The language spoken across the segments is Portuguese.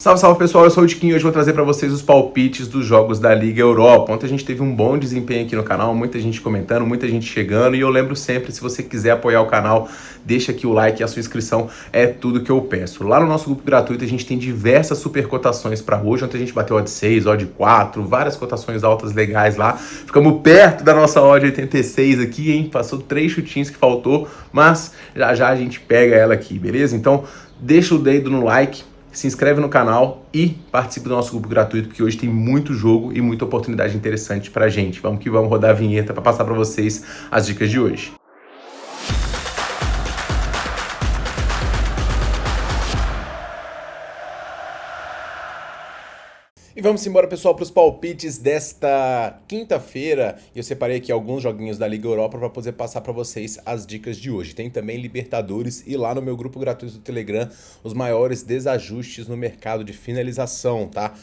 Salve, salve pessoal, eu sou o Tiquinho e hoje vou trazer para vocês os palpites dos jogos da Liga Europa. Ontem a gente teve um bom desempenho aqui no canal, muita gente comentando, muita gente chegando e eu lembro sempre, se você quiser apoiar o canal, deixa aqui o like e a sua inscrição é tudo que eu peço. Lá no nosso grupo gratuito a gente tem diversas super cotações para hoje, ontem a gente bateu odd 6, odd 4, várias cotações altas legais lá. Ficamos perto da nossa odd 86 aqui, hein? Passou 3 chutinhos que faltou, mas já já a gente pega ela aqui, beleza? Então deixa o dedo no like, se inscreve no canal e participe do nosso grupo gratuito, porque hoje tem muito jogo e muita oportunidade interessante pra gente. Vamos que vamos rodar a vinheta para passar para vocês as dicas de hoje. E vamos embora, pessoal, para os palpites desta quinta-feira. Eu separei aqui alguns joguinhos da Liga Europa para poder passar para vocês as dicas de hoje. Tem também Libertadores e lá no meu grupo gratuito do Telegram, os maiores desajustes no mercado de finalização, tá?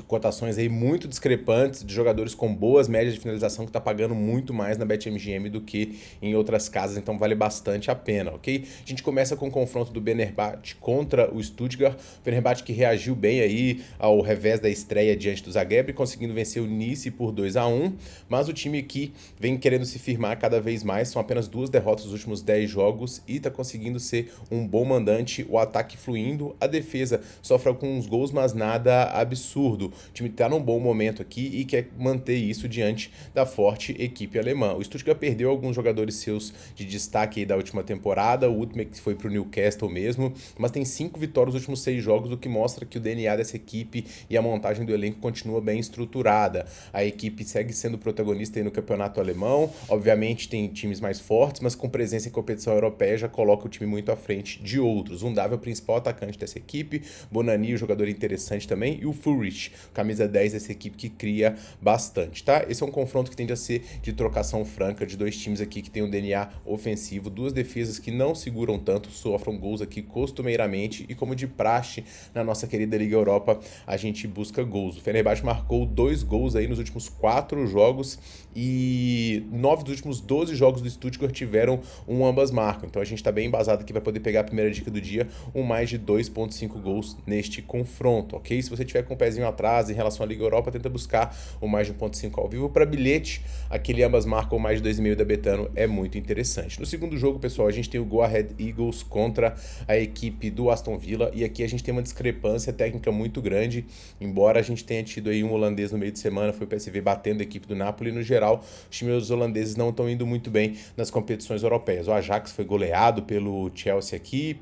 Cotações aí muito discrepantes de jogadores com boas médias de finalização que tá pagando muito mais na BetMGM do que em outras casas, então vale bastante a pena, ok? A gente começa com o confronto do Fenerbahçe contra o Stuttgart. O Fenerbahçe que reagiu bem aí ao revés da estreia diante do Zagreb, conseguindo vencer o Nice por 2-1, mas o time aqui vem querendo se firmar cada vez mais, são apenas 2 derrotas nos últimos 10 jogos e tá conseguindo ser um bom mandante, o ataque fluindo, a defesa sofre alguns gols, mas nada absurdo. O time está num bom momento aqui e quer manter isso diante da forte equipe alemã. O Stuttgart perdeu alguns jogadores seus de destaque aí da última temporada, o Utmek foi para o Newcastle mesmo, mas tem 5 vitórias nos últimos 6 jogos, o que mostra que o DNA dessa equipe e a montagem do elenco continua bem estruturada. A equipe segue sendo protagonista aí no campeonato alemão, obviamente tem times mais fortes, mas com presença em competição europeia já coloca o time muito à frente de outros. O Undav é o principal atacante dessa equipe, Bonani, um jogador interessante também, e o Furich, camisa 10 dessa equipe que cria bastante, tá? Esse é um confronto que tende a ser de trocação franca de dois times aqui que tem um DNA ofensivo, duas defesas que não seguram tanto, sofram gols aqui costumeiramente e como de praxe na nossa querida Liga Europa, a gente busca gols. O Fenerbahçe marcou 2 gols aí nos últimos 4 jogos e 9 dos últimos 12 jogos do Stuttgart tiveram ambas marcam. Então a gente tá bem embasado aqui para poder pegar a primeira dica do dia, mais de 2.5 gols neste confronto, ok? Se você tiver com o pezinho atrás em relação à Liga Europa, tenta buscar o mais de 1.5 ao vivo. Para bilhete, aquele ambas marcam mais de 2,5 da Betano é muito interessante. No segundo jogo, pessoal, a gente tem o Go Ahead Eagles contra a equipe do Aston Villa e aqui a gente tem uma discrepância técnica muito grande, embora a gente tenha tido aí um holandês no meio de semana, foi o PSV batendo a equipe do Napoli. No geral, os times holandeses não estão indo muito bem nas competições europeias. O Ajax foi goleado pelo Chelsea aqui,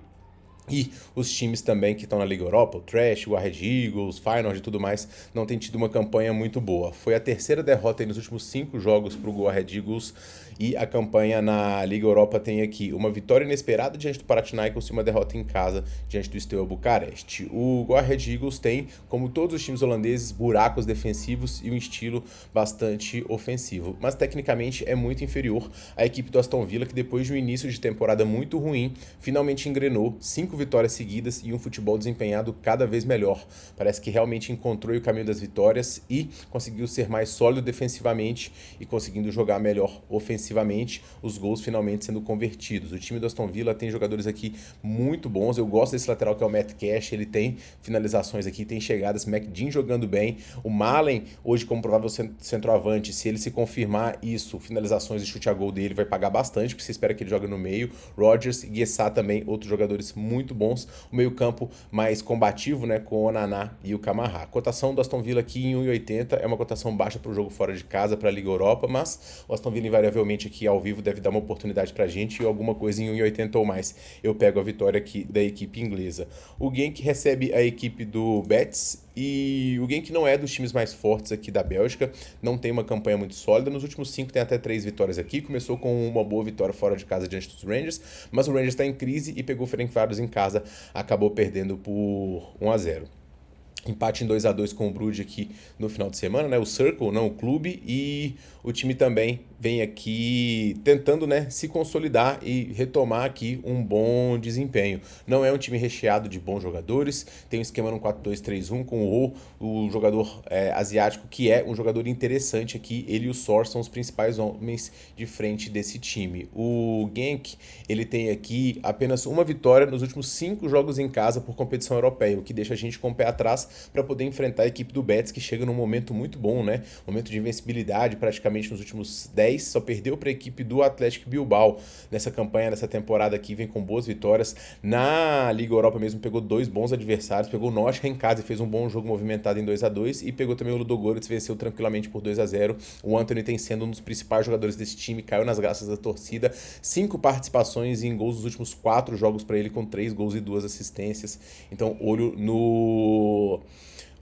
e os times também que estão na Liga Europa, o Trash, o Red Eagles, Feyenoord e tudo mais, não tem tido uma campanha muito boa. Foi a terceira derrota aí nos últimos 5 jogos para o Go Red Eagles e a campanha na Liga Europa tem aqui uma vitória inesperada diante do Panathinaikos e uma derrota em casa diante do Steaua Bucareste. O Go Red Eagles tem, como todos os times holandeses, buracos defensivos e um estilo bastante ofensivo, mas tecnicamente é muito inferior à equipe do Aston Villa, que depois de um início de temporada muito ruim, finalmente engrenou 5 vitórias seguidas e um futebol desempenhado cada vez melhor. Parece que realmente encontrou o caminho das vitórias e conseguiu ser mais sólido defensivamente e conseguindo jogar melhor ofensivamente, os gols finalmente sendo convertidos. O time do Aston Villa tem jogadores aqui muito bons, eu gosto desse lateral que é o Matt Cash, ele tem finalizações aqui, tem chegadas, McDean jogando bem, o Malen, hoje como provável centroavante, se ele se confirmar isso, finalizações e chute a gol dele vai pagar bastante, porque você espera que ele jogue no meio. Rodgers e Guessá também, outros jogadores muito bons, o meio campo mais combativo, né, com o Onaná e o Camará. A cotação do Aston Villa aqui em 1,80 é uma cotação baixa para o jogo fora de casa, para a Liga Europa, mas o Aston Villa invariavelmente aqui ao vivo deve dar uma oportunidade para a gente e alguma coisa em 1,80 ou mais. Eu pego a vitória aqui da equipe inglesa. O Genk recebe a equipe do Betis e o Genk não é dos times mais fortes aqui da Bélgica, não tem uma campanha muito sólida, nos últimos 5 tem até 3 vitórias aqui, começou com uma boa vitória fora de casa diante dos Rangers, mas o Rangers está em crise e pegou o Ferencváros em casa, acabou perdendo por 1-0. Empate em 2-2 com o Bruges aqui no final de semana, né? O Circle, não o clube, e o time também vem aqui tentando, né, se consolidar e retomar aqui um bom desempenho. Não é um time recheado de bons jogadores, tem um esquema no 4-2-3-1 com o jogador asiático, que é um jogador interessante aqui. Ele e o Sor são os principais homens de frente desse time. O Genk, ele tem aqui apenas uma vitória nos últimos 5 jogos em casa por competição europeia, o que deixa a gente com o pé atrás para poder enfrentar a equipe do Betis, que chega num momento muito bom, né? Momento de invencibilidade praticamente nos últimos 10, só perdeu para a equipe do Atlético Bilbao nessa campanha, nessa temporada aqui, vem com boas vitórias. Na Liga Europa mesmo pegou 2 bons adversários, pegou o Nottingham em casa e fez um bom jogo movimentado em 2-2, e pegou também o Ludogorets, venceu tranquilamente por 2-0. O Antony tem sendo um dos principais jogadores desse time, caiu nas graças da torcida, 5 participações em gols nos últimos 4 jogos para ele, com 3 gols e 2 assistências. Então, olho no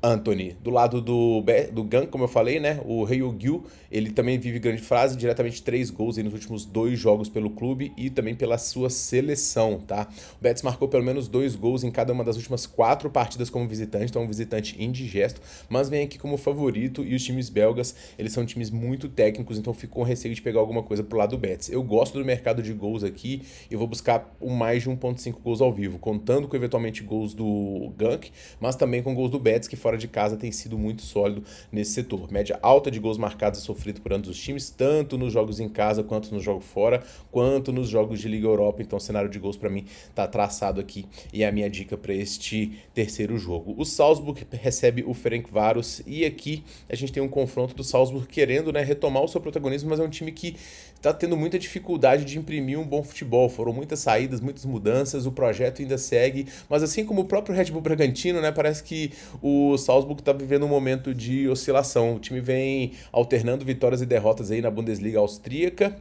Antony. Do lado do Genk, como eu falei, né? O Ryugyu, ele também vive grande fase, diretamente 3 gols aí nos últimos 2 jogos pelo clube e também pela sua seleção, tá? O Betis marcou pelo menos 2 gols em cada uma das últimas 4 partidas como visitante, então é um visitante indigesto, mas vem aqui como favorito, e os times belgas, eles são times muito técnicos, então fico com receio de pegar alguma coisa pro lado do Betis. Eu gosto do mercado de gols aqui, eu vou buscar mais de 1.5 gols ao vivo, contando com eventualmente gols do Genk, mas também com gols do Betis, que fora de casa tem sido muito sólido nesse setor. Média alta de gols marcados e sofrido por ambos os times, tanto nos jogos em casa, quanto no jogo fora, quanto nos jogos de Liga Europa. Então o cenário de gols para mim tá traçado aqui e é a minha dica para este terceiro jogo. O Salzburg recebe o Ferencváros e aqui a gente tem um confronto do Salzburg querendo, né, retomar o seu protagonismo, mas é um time que está tendo muita dificuldade de imprimir um bom futebol. Foram muitas saídas, muitas mudanças, o projeto ainda segue, mas assim como o próprio Red Bull Bragantino, né, parece que o Salzburg está vivendo um momento de oscilação. O time vem alternando vitórias e derrotas aí na Bundesliga austríaca.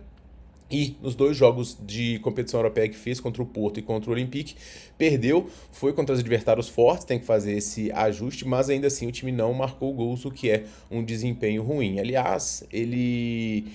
E nos 2 jogos de competição europeia que fez contra o Porto e contra o Olympique, perdeu, foi contra os adversários fortes, tem que fazer esse ajuste, mas ainda assim o time não marcou gols, o que é um desempenho ruim. Aliás, ele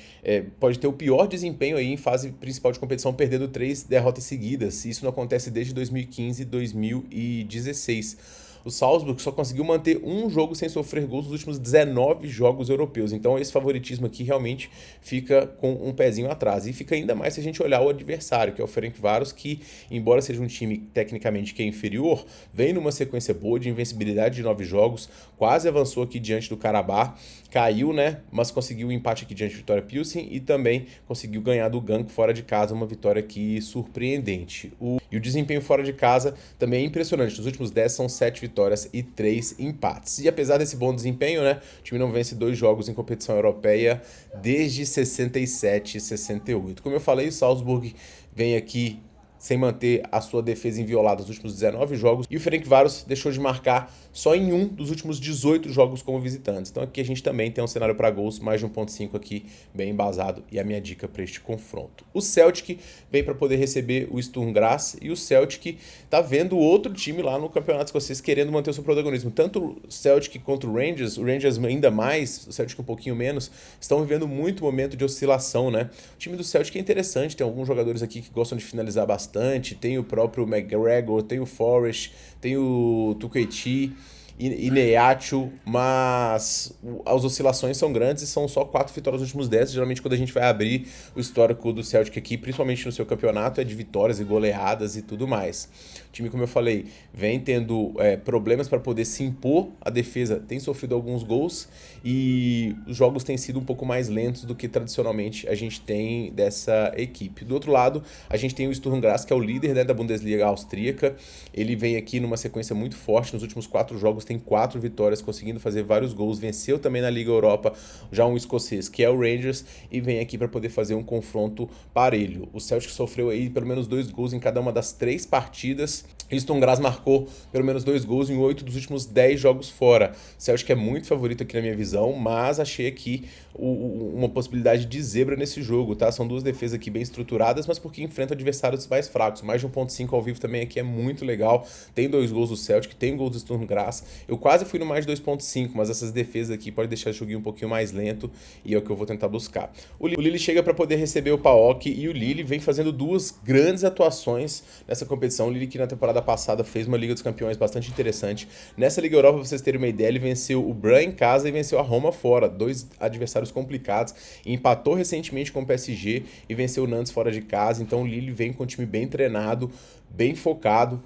pode ter o pior desempenho aí em fase principal de competição, perdendo 3 derrotas seguidas. Isso não acontece desde 2015 e 2016. O Salzburg só conseguiu manter um jogo sem sofrer gols nos últimos 19 jogos europeus. Então esse favoritismo aqui realmente fica com um pezinho atrás. E fica ainda mais se a gente olhar o adversário, que é o Ferencváros, que, embora seja um time tecnicamente que é inferior, vem numa sequência boa de invencibilidade de 9 jogos, quase avançou aqui diante do Karabakh, caiu, né, mas conseguiu o empate aqui diante do Vitória Pilsen e também conseguiu ganhar do Genk fora de casa, uma vitória aqui surpreendente. E o desempenho fora de casa também é impressionante. Nos últimos 10 são 7 vitórias e 3 empates. E apesar desse bom desempenho, né, o time não vence 2 jogos em competição europeia desde 67 e 68. Como eu falei, o Salzburg vem aqui sem manter a sua defesa inviolada nos últimos 19 jogos, e o Ferencváros deixou de marcar só em um dos últimos 18 jogos como visitantes. Então aqui a gente também tem um cenário para gols, mais de 1.5 aqui, bem embasado, e a minha dica para este confronto. O Celtic vem para poder receber o Sturm Graz, e o Celtic tá vendo outro time lá no campeonato escocês querendo manter o seu protagonismo. Tanto o Celtic quanto o Rangers ainda mais, o Celtic um pouquinho menos, estão vivendo muito momento de oscilação, né? O time do Celtic é interessante, tem alguns jogadores aqui que gostam de finalizar bastante, tem o próprio McGregor, tem o Forrest, tem o Tuqueiti e Neacho, mas as oscilações são grandes e são só 4 vitórias nos últimos 10. Geralmente quando a gente vai abrir o histórico do Celtic aqui, principalmente no seu campeonato, é de vitórias e goleadas e tudo mais. O time, como eu falei, vem tendo problemas para poder se impor, a defesa tem sofrido alguns gols e os jogos têm sido um pouco mais lentos do que tradicionalmente a gente tem dessa equipe. Do outro lado, a gente tem o Sturm Graz, que é o líder, né, da Bundesliga austríaca. Ele vem aqui numa sequência muito forte, nos últimos 4 jogos tem 4 vitórias, conseguindo fazer vários gols, venceu também na Liga Europa já um escocês, que é o Rangers, e vem aqui para poder fazer um confronto parelho. O Celtic sofreu aí pelo menos 2 gols em cada uma das 3 partidas, e o Sturm Graz marcou pelo menos 2 gols em 8 dos últimos 10 jogos fora. O Celtic é muito favorito aqui na minha visão, mas achei aqui uma possibilidade de zebra nesse jogo, tá? São 2 defesas aqui bem estruturadas, mas porque enfrentam adversários mais fracos. Mais de 1.5 ao vivo também aqui é muito legal. Tem 2 gols do Celtic, tem gols do Sturm Graz. Eu quase fui no mais de 2.5, mas essas defesas aqui podem deixar o joguinho um pouquinho mais lento e é o que eu vou tentar buscar. O Lille chega para poder receber o PAOK e o Lille vem fazendo 2 grandes atuações nessa competição. O Lille que na temporada temporada passada fez uma Liga dos Campeões bastante interessante. Nessa Liga Europa, pra vocês terem uma ideia, ele venceu o Bran em casa e venceu a Roma fora, dois adversários complicados. Empatou recentemente com o PSG e venceu o Nantes fora de casa. Então o Lille vem com um time bem treinado, bem focado.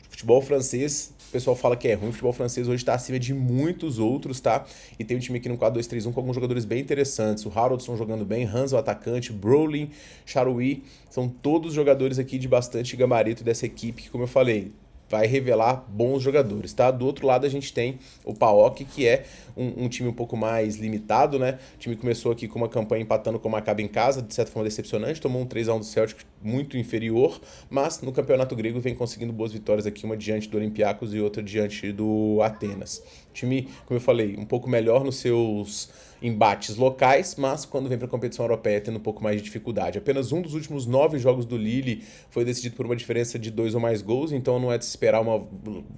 Futebol francês, o pessoal fala que é ruim, o futebol francês hoje está acima de muitos outros, tá? E tem um time aqui no 4-2-3-1 com alguns jogadores bem interessantes. O Haraldson jogando bem, Hans, o atacante, Brolin, Charoui, são todos jogadores aqui de bastante gabarito dessa equipe que, como eu falei, vai revelar bons jogadores, tá? Do outro lado a gente tem o PAOK, que é um time um pouco mais limitado, né? O time começou aqui com uma campanha empatando com o Maccabi em casa, de certa forma decepcionante, tomou um 3-1 do Celtic muito inferior, mas no campeonato grego vem conseguindo boas vitórias aqui, uma diante do Olympiacos e outra diante do Atenas. Time, como eu falei, um pouco melhor nos seus embates locais, mas quando vem para a competição europeia tendo um pouco mais de dificuldade. Apenas um dos últimos 9 jogos do Lille foi decidido por uma diferença de 2 ou mais gols, então não é de se esperar uma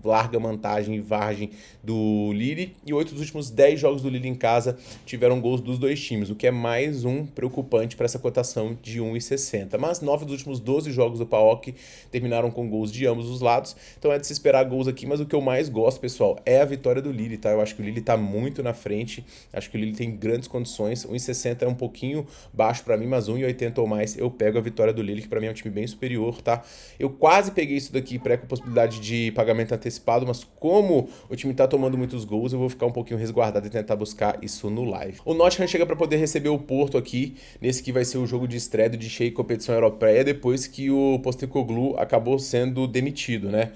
larga vantagem e vargem do Lille. E 8 dos últimos 10 jogos do Lille em casa tiveram gols dos dois times, o que é mais um preocupante para essa cotação de 1,60. Mas 9 dos últimos 12 jogos do PAOK terminaram com gols de ambos os lados, então é de se esperar gols aqui, mas o que eu mais gosto, pessoal, é a vitória do Lille, tá? Eu acho que o Lille tá muito na frente, acho que o Lille tem grandes condições. 1,60 é um pouquinho baixo para mim, mas 1,80 ou mais eu pego a vitória do Lille, que para mim é um time bem superior, tá? Eu quase peguei isso daqui pré com possibilidade de pagamento antecipado, mas como o time tá tomando muitos gols, eu vou ficar um pouquinho resguardado e tentar buscar isso no live. O Nottingham chega para poder receber o Porto aqui, nesse que vai ser o jogo de estreia de cheio competição europeia, depois que o Postecoglou acabou sendo demitido, né?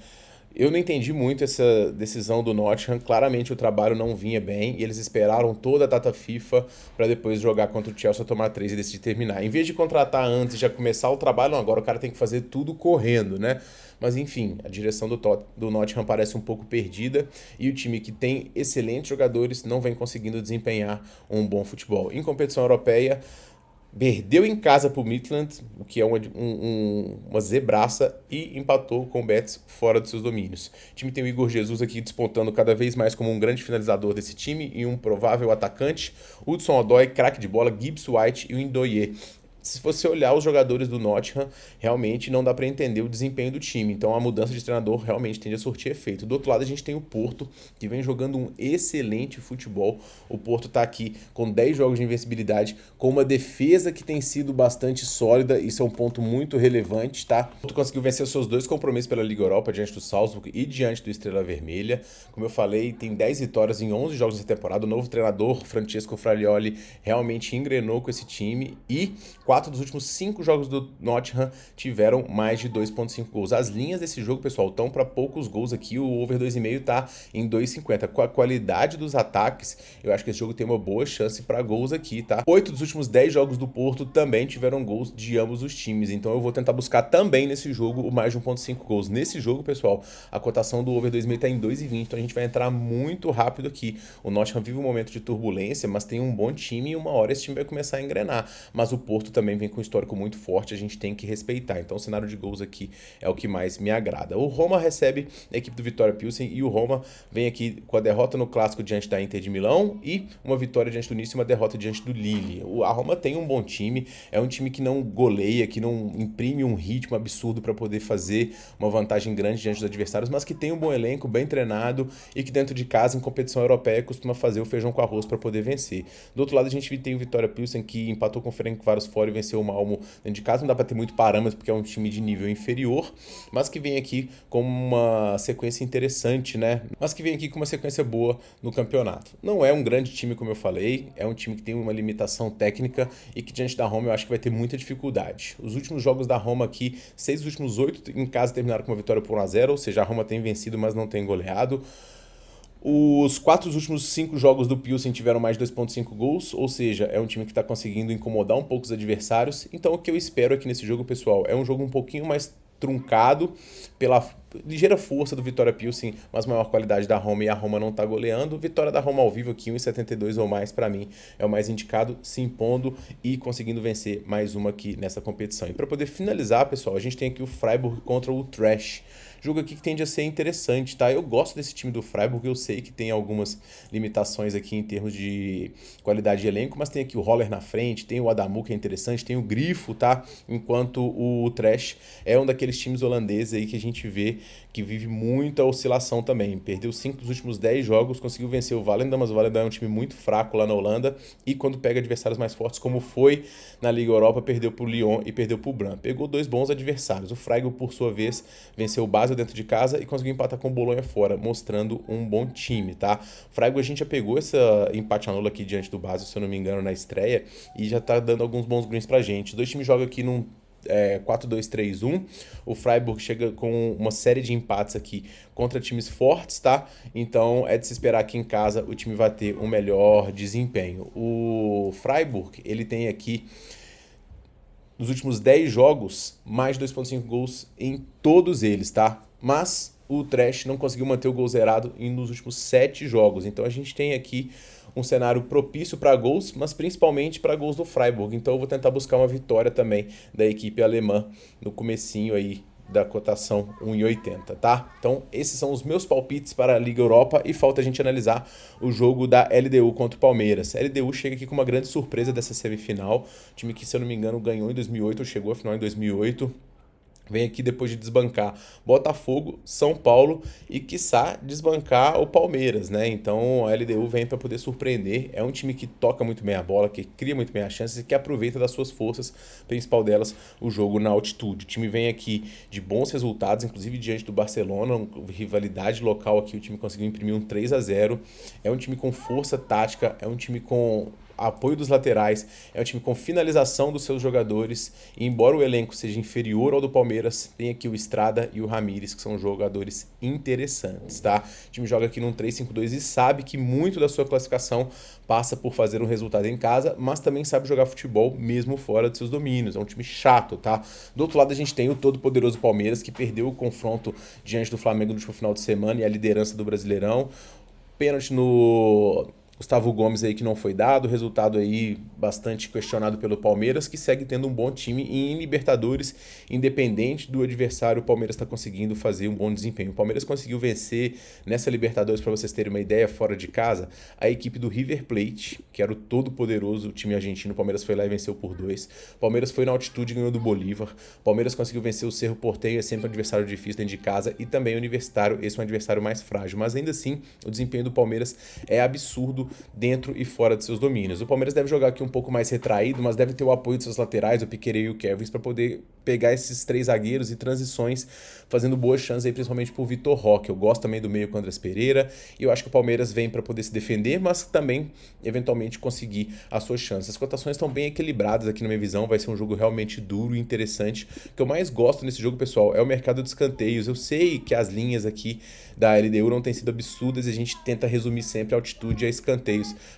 Eu não entendi muito essa decisão do Nottingham. Claramente o trabalho não vinha bem e eles esperaram toda a data FIFA para depois jogar contra o Chelsea, tomar 3 e decidir terminar. Em vez de contratar antes e já começar o trabalho, não, agora o cara tem que fazer tudo correndo, né? Mas enfim, a direção do Nottingham parece um pouco perdida e o time que tem excelentes jogadores não vem conseguindo desempenhar um bom futebol. Em competição europeia, perdeu em casa pro Midland, o que é uma zebraça, e empatou com o Betis fora dos seus domínios. O time tem o Igor Jesus aqui despontando cada vez mais como um grande finalizador desse time e um provável atacante. Hudson Odoi, craque de bola, Gibbs White e o Ndoye. Se você olhar os jogadores do Nottingham, realmente não dá para entender o desempenho do time. Então a mudança de treinador realmente tende a surtir efeito. Do outro lado a gente tem o Porto, que vem jogando um excelente futebol. O Porto tá aqui com 10 jogos de invencibilidade, com uma defesa que tem sido bastante sólida. Isso é um ponto muito relevante, tá? O Porto conseguiu vencer os seus 2 compromissos pela Liga Europa, diante do Salzburg e diante do Estrela Vermelha. Como eu falei, tem 10 vitórias em 11 jogos nessa temporada. O novo treinador, Francesco Fraglioli, realmente engrenou com esse time e 4 dos últimos 5 jogos do Nottingham tiveram mais de 2,5 gols. As linhas desse jogo, pessoal, estão para poucos gols aqui. O over 2,5 tá em 2,50. Com a qualidade dos ataques, eu acho que esse jogo tem uma boa chance para gols aqui, tá? 8 dos últimos 10 jogos do Porto também tiveram gols de ambos os times. Então eu vou tentar buscar também nesse jogo o mais de 1,5 gols. Nesse jogo, pessoal, a cotação do over 2,5 tá em 2,20. Então a gente vai entrar muito rápido aqui. O Nottingham vive um momento de turbulência, mas tem um bom time e uma hora esse time vai começar a engrenar. Mas o Porto também vem com um histórico muito forte, a gente tem que respeitar. Então o cenário de gols aqui é o que mais me agrada. O Roma recebe a equipe do Vitória Pilsen e o Roma vem aqui com a derrota no clássico diante da Inter de Milão e uma vitória diante do Nice e uma derrota diante do Lille. A Roma tem um bom time, é um time que não goleia, que não imprime um ritmo absurdo para poder fazer uma vantagem grande diante dos adversários, mas que tem um bom elenco, bem treinado e que dentro de casa, em competição europeia, costuma fazer o feijão com arroz para poder vencer. Do outro lado, a gente tem o Vitória Pilsen, que empatou com o Ferencváros fora e venceu o Malmo dentro de casa. Não dá para ter muito parâmetro, porque é um time de nível inferior, mas que vem aqui com uma sequência interessante, né? Mas que vem aqui com uma sequência boa no campeonato. Não é um grande time, como eu falei, é um time que tem uma limitação técnica e que diante da Roma eu acho que vai ter muita dificuldade. Os últimos jogos da Roma aqui, 6 dos últimos 8 em casa terminaram com uma vitória por 1-0, ou seja, a Roma tem vencido, mas não tem goleado. Os 4 dos últimos 5 jogos do Pilsen tiveram mais de 2,5 gols, ou seja, é um time que está conseguindo incomodar um pouco os adversários. Então o que eu espero aqui nesse jogo, pessoal, é um jogo um pouquinho mais truncado pela ligeira força do Vitória Pilsen, mas maior qualidade da Roma, e a Roma não tá goleando. Vitória da Roma ao vivo aqui, 1,72 ou mais, para mim é o mais indicado, se impondo e conseguindo vencer mais uma aqui nessa competição. E para poder finalizar, pessoal, a gente tem aqui o Freiburg contra o Trash. Jogo aqui que tende a ser interessante, tá? Eu gosto desse time do Freiburg, eu sei que tem algumas limitações aqui em termos de qualidade de elenco, mas tem aqui o Roller na frente, tem o Adamu que é interessante, tem o Grifo, tá? Enquanto o Trash é um daqueles times holandeses aí que a gente vê que vive muita oscilação também. Perdeu 5 dos últimos 10 jogos, conseguiu vencer o Volendam, mas o Volendam é um time muito fraco lá na Holanda e quando pega adversários mais fortes, como foi na Liga Europa, perdeu pro Lyon e perdeu pro Brann. Pegou 2 bons adversários. O Freiburg, por sua vez, venceu o Basel dentro de casa e conseguiu empatar com o Bolonha fora, mostrando um bom time, tá? O Freiburg, a gente já pegou esse empate anula aqui diante do Basel, se eu não me engano, na estreia, e já tá dando alguns bons greens pra gente. Os dois times jogam aqui num 4-2-3-1. O Freiburg chega com uma série de empates aqui contra times fortes, tá? Então é de se esperar que em casa o time vai ter um melhor desempenho. O Freiburg, ele tem aqui nos últimos 10 jogos, mais de 2,5 gols em todos eles, tá? Mas o Trash não conseguiu manter o gol zerado nos últimos 7 jogos. Então a gente tem aqui um cenário propício para gols, mas principalmente para gols do Freiburg. Então eu vou tentar buscar uma vitória também da equipe alemã no comecinho aí da cotação 1,80, tá? Então esses são os meus palpites para a Liga Europa e falta a gente analisar o jogo da LDU contra o Palmeiras. A LDU chega aqui com uma grande surpresa dessa semifinal, time que, se eu não me engano, ganhou em 2008 ou chegou à final em 2008. Vem aqui depois de desbancar Botafogo, São Paulo e, quiçá, desbancar o Palmeiras, né? Então a LDU vem para poder surpreender. É um time que toca muito bem a bola, que cria muito bem as chances e que aproveita das suas forças, principal delas, o jogo na altitude. O time vem aqui de bons resultados, inclusive diante do Barcelona, rivalidade local aqui, o time conseguiu imprimir um 3-0. É um time com força tática, é um time com apoio dos laterais, é um time com finalização dos seus jogadores, e embora o elenco seja inferior ao do Palmeiras, tem aqui o Estrada e o Ramires, que são jogadores interessantes, tá? O time joga aqui num 3-5-2 e sabe que muito da sua classificação passa por fazer um resultado em casa, mas também sabe jogar futebol mesmo fora de seus domínios, é um time chato, tá? Do outro lado a gente tem o todo-poderoso Palmeiras, que perdeu o confronto diante do Flamengo no último final de semana e a liderança do Brasileirão, pênalti no Gustavo Gomes aí que não foi dado, resultado aí bastante questionado pelo Palmeiras, que segue tendo um bom time e em Libertadores, independente do adversário, o Palmeiras está conseguindo fazer um bom desempenho. O Palmeiras conseguiu vencer nessa Libertadores, para vocês terem uma ideia, fora de casa, a equipe do River Plate, que era o todo-poderoso time argentino. O Palmeiras foi lá e venceu por 2. O Palmeiras foi na altitude e ganhou do Bolívar. O Palmeiras conseguiu vencer o Cerro Porteño, é sempre um adversário difícil dentro de casa, e também o Universitário, esse é um adversário mais frágil. Mas ainda assim, o desempenho do Palmeiras é absurdo dentro e fora de seus domínios. O Palmeiras deve jogar aqui um pouco mais retraído, mas deve ter o apoio de seus laterais, o Piquerez e o Kevin, para poder pegar esses 3 zagueiros e transições, fazendo boas chances aí, principalmente pro Vitor Roque. Eu gosto também do meio com o Andrés Pereira, e eu acho que o Palmeiras vem para poder se defender, mas também, eventualmente, conseguir as suas chances. As cotações estão bem equilibradas aqui na minha visão, vai ser um jogo realmente duro e interessante. O que eu mais gosto nesse jogo, pessoal, é o mercado de escanteios. Eu sei que as linhas aqui da LDU não têm sido absurdas e a gente tenta resumir sempre a altitude a escanteios,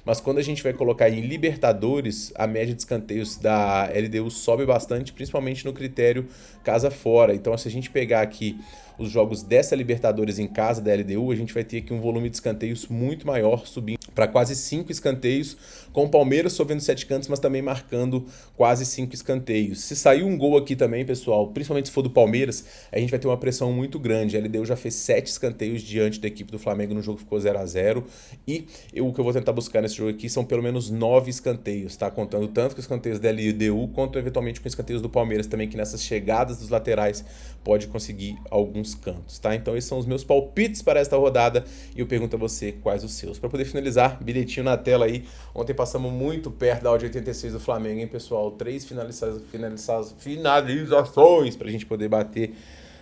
mas quando a gente vai colocar em Libertadores, a média de escanteios da LDU sobe bastante, principalmente no critério casa fora. Então, se a gente pegar aqui os jogos dessa Libertadores em casa da LDU, a gente vai ter aqui um volume de escanteios muito maior, subindo para quase 5 escanteios, com o Palmeiras sofrendo 7 cantos, mas também marcando quase 5 escanteios. Se sair um gol aqui também, pessoal, principalmente se for do Palmeiras, a gente vai ter uma pressão muito grande. A LDU já fez 7 escanteios diante da equipe do Flamengo no jogo que ficou 0-0, e o que eu vou tentar buscar nesse jogo aqui são pelo menos 9 escanteios, tá? Contando tanto com escanteios da LDU, quanto eventualmente com escanteios do Palmeiras também, que nessas chegadas dos laterais pode conseguir alguns cantos, tá? Então esses são os meus palpites para esta rodada e eu pergunto a você quais os seus. Para poder finalizar, bilhetinho na tela aí. Ontem passamos muito perto da odd 86 do Flamengo, hein, pessoal? 3 finalizações para a gente poder bater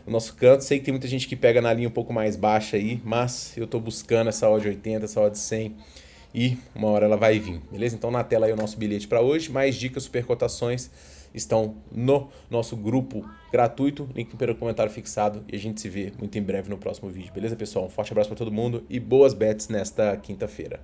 o nosso canto. Sei que tem muita gente que pega na linha um pouco mais baixa aí, mas eu tô buscando essa odd 80, essa odd 100 e uma hora ela vai vir, beleza? Então na tela aí o nosso bilhete para hoje, mais dicas, super cotações estão no nosso grupo gratuito, link no comentário fixado, e a gente se vê muito em breve no próximo vídeo, beleza, pessoal? Um forte abraço para todo mundo e boas bets nesta quinta-feira.